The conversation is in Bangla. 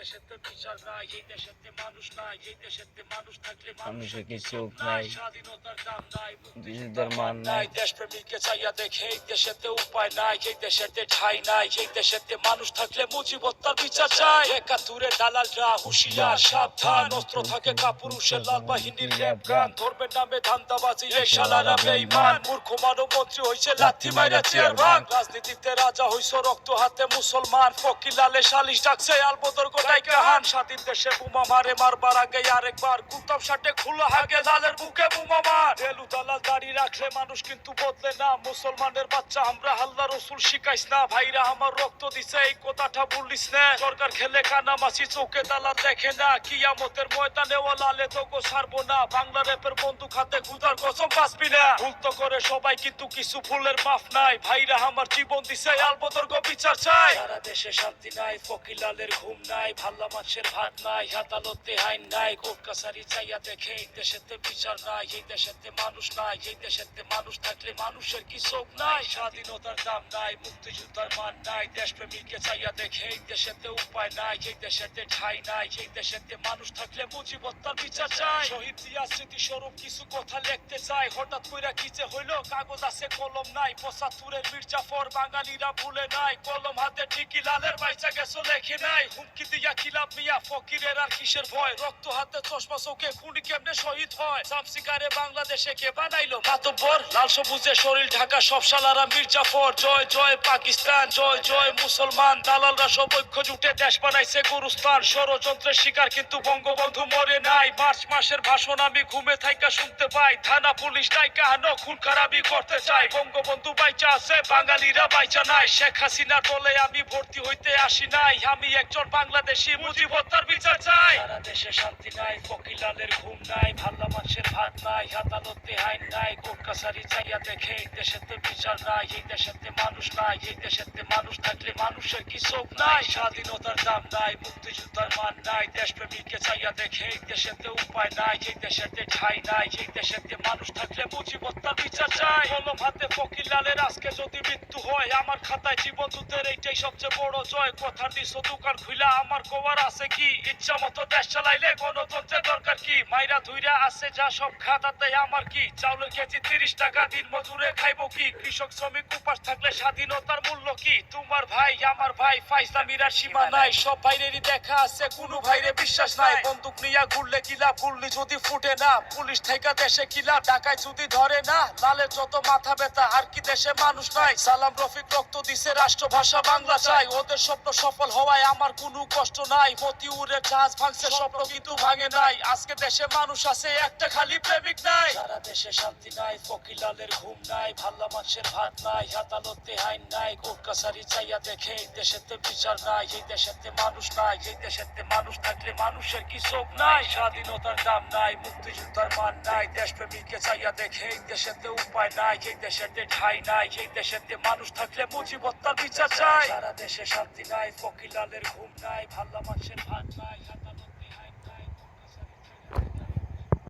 দেশেতে বিচার নাই, এই দেশেতে মানুষ নাই, এই দেশেতে মানুষ থাকলে মানুষের কিছু নাই, স্বাধীনতার দাম নাই, মুক্তিযুদ্ধের মান নাই। দেশপ্রেমিককে চাইয়া দেখে এই দেশেতে উপায় নাই, এই দেশেতে ঠাই নাই, এই দেশেতে মানুষ থাকলে মুজিবত্তার বিচার চাই। একাত্তরের দালালরা হুঁশিয়ার সাবধান, অস্ত্র থাকে কাপুরুষের লাল বাহিনীর র্যাব গান, ধর্মের নামে ধান্দাবাজি এই শালারা বেঈমান। মূর্খ মানব মন্ত্রী হইছে লাথি মাইরা চেয়ার ভাঙ, রাজনীতিতে রাজা হইছ রক্ত হাতে মুসলমান। ফকির লালে সালিশ ডাকছে আলবদর গোটাই কাহান, স্বাধীন দেশে বোমা মারে মারবার আগে আরেকবার কুতাব শার্টে খুলো হাগে লালের বুকে বোমা মার। রেলু দালাল দাড়ি রাখলে মানুষ কিন্তু বদলে না, মুসলমানের বাচ্চা আমরা আল্লাহ রসুল শিখাইস না। ভাইরা আমার রক্ত দিছে এই কথাটা বলিস না, সরকার খেলে কানামাছি চোখে দালাল দেখে না। কিয়ামতের ময়দানে ও লালে তোকে ছাড়বো না, বাংলা র্যাপের বন্দুক হাতে খুদার কসম বাঁচবি না। ভুল তো করে সবাই কিন্তু কিছু ভুলের মাফ নাই, ভাইরা আমার জীবন দিছে আলবদর গো বিচার চাই। সারা দেশে শান্তি নাই, ফকির লালের ঘুম নাই, ভাল্লা মাছের ভাত নাই, আদালতে আইন নাই, কোর্ট কাছারি চাইয়া দেখে এই দেশেতে বিচার নাই, এই দেশেতে মানুষ নাই, এই দেশেতে মানুষ থাকলে মানুষের কি চোখ নাই। স্বাধীনতার দাম নাই, মুক্তিযুদ্ধের মান নাই, দেশপ্রেমিককে চাইয়া দেখে এই দেশেতে উপায় নাই, এই দেশেতে ঠাই নাই, এই দেশেতে মানুষ থাকলে মুজিবত্তার বিচার চাই। শহীদ জিয়া স্মৃতিস্বরূপ কিছু কথা লিখতে চাই, হঠাৎ কইরা কি যে হইল কাগজ আছে কলম নাই। ৭৫-এর মির্জাফর বাঙালিরা ভুলে নাই, কলম হাতে ঠিকই লালের বাইচা গেছো লেখে নাই। হুমকি দিয়া খিলাফ মিয়া ফকিরের আর কিসের ভয়, রক্ত হাতে চশমা চোখে খুনি কেমনে শহীদ হয়। সামসিকারে বাংলাদেশে কে বানাইলো মাতব্বর, লাল সবুজে শরীর ঢাকা সব শালারা মির্জাফর। জয় জয় পাকিস্তান, জয় জয় মুসলমান, দালালরা সব ঐক্য জুটে দেশ বানাইছে গুরুস্থান। ষড়যন্ত্রের শিকার কিন্তু বঙ্গবন্ধু মরে নাই, মার্চ মাসের ভাষণ আমি ঘুমে থাইকা শুনতে পাই। থানা পুলিশ নাই কাহানো খুন খারাপি করতে চাই, বঙ্গবন্ধু বাইচা আছে বাঙালিরা বাইচা নাই। শেখ হাসিনার দলে আমি ভর্তি হইতে আসি নাই, আমি একজন বাংলাদেশি মুজিবত্তার বিচার চাই। সারা দেশে শান্তি নাই, ফকির লালের ঘুম নাই, ভাল্লা মাছের ভাত নাই, আদালতে আইন নাই, কোর্ট কাছারি চাইয়া দেখে এই দেশেতে বিচার নাই, এই দেশেতে মানুষ নাই, এই দেশেতে মানুষ থাকলে মানুষের কি চোখ নাই। স্বাধীনতার দাম নাই, মুক্তিযুদ্ধের মান নাই, দেশপ্রেমিককে চাইয়া দেখে এই দেশেতে উপায় নাই, এই দেশেতে ঠাই নাই, এই দেশেতে মানুষ থাকলে মুজিবত্তার বিচার চাই। কলম হাতে ফকির লালের আজকে যদি মৃত্যু হয়, আমার খাতায় জীবন দূতের এইটাই সবচেয়ে বড় জয়। কথার দিছ দোকান খুইলা আমার কোয়ার আছে কি, ইচ্ছা মতো দেশ চালাইলে গণতন্ত্রের দরকার কি। মাইরা ধুইরা আছে যা সব খাতাতে আমার কি, চাউলের কেজি ৩০ টাকা, দিন মজুরে খাইবো কি। কৃষক শ্রমিক উপাস থাকলে স্বাধীনতার মূল্য কি। তোমার ভাই আমার ভাই, ফাইজলামিরার সীমা নাই, সব ভাইরেরই দেখা আছে কোনো ভাইরে বিশ্বাস নাই। বন্দুক নিয়া ঘুরলে কিলা, গুল্লি যদি ফুটে না, পুলিশ থেকে দেশে কিলা, ঢাকায় যদি ধরে না, লালের যত মাথা ব্যথা আর কি দেশে মানুষ নাই। সালাম রফিক রক্ত দিছে রাষ্ট্রভাষা বাংলা চাই, ওদের স্বপ্ন সফল হওয়ায় আমার কোনো কষ্ট নাই। মতিউরের জাহাজ ভাঙছে স্বপ্ন কিন্তু ভাঙে নাই, আজকে দেশে মানুষ আছে একটা খালি প্রেমিক নাই। সারা দেশে শান্তি নাই, ফকির লালের ঘুম নাই, ভাল্লা মাছের ভাত নাই, আদালতে আইন নাই, কোর্ট কাছারি চাইয়া দেখে এই দেশেতে বিচার নাই, এই দেশেতে মানুষ নাই, এই দেশেতে মানুষ থাকলে মানুষের কি চোখ নাই। স্বাধীনতার দাম নাই, মুক্তিযুদ্ধের মান নাই, দেশপ্রেমিককে চাইয়া দেখে এই দেশেতে উপায় নাই, এই দেশেতে ঠাই নাই, এই দেশেতে মানুষ থাকলে মুজিবত্তার বিচার চাই। সারা দেশে শান্তি নাই, ফকির লালের ঘুম নাই, ভাল্লা মাছের ভাত নাই।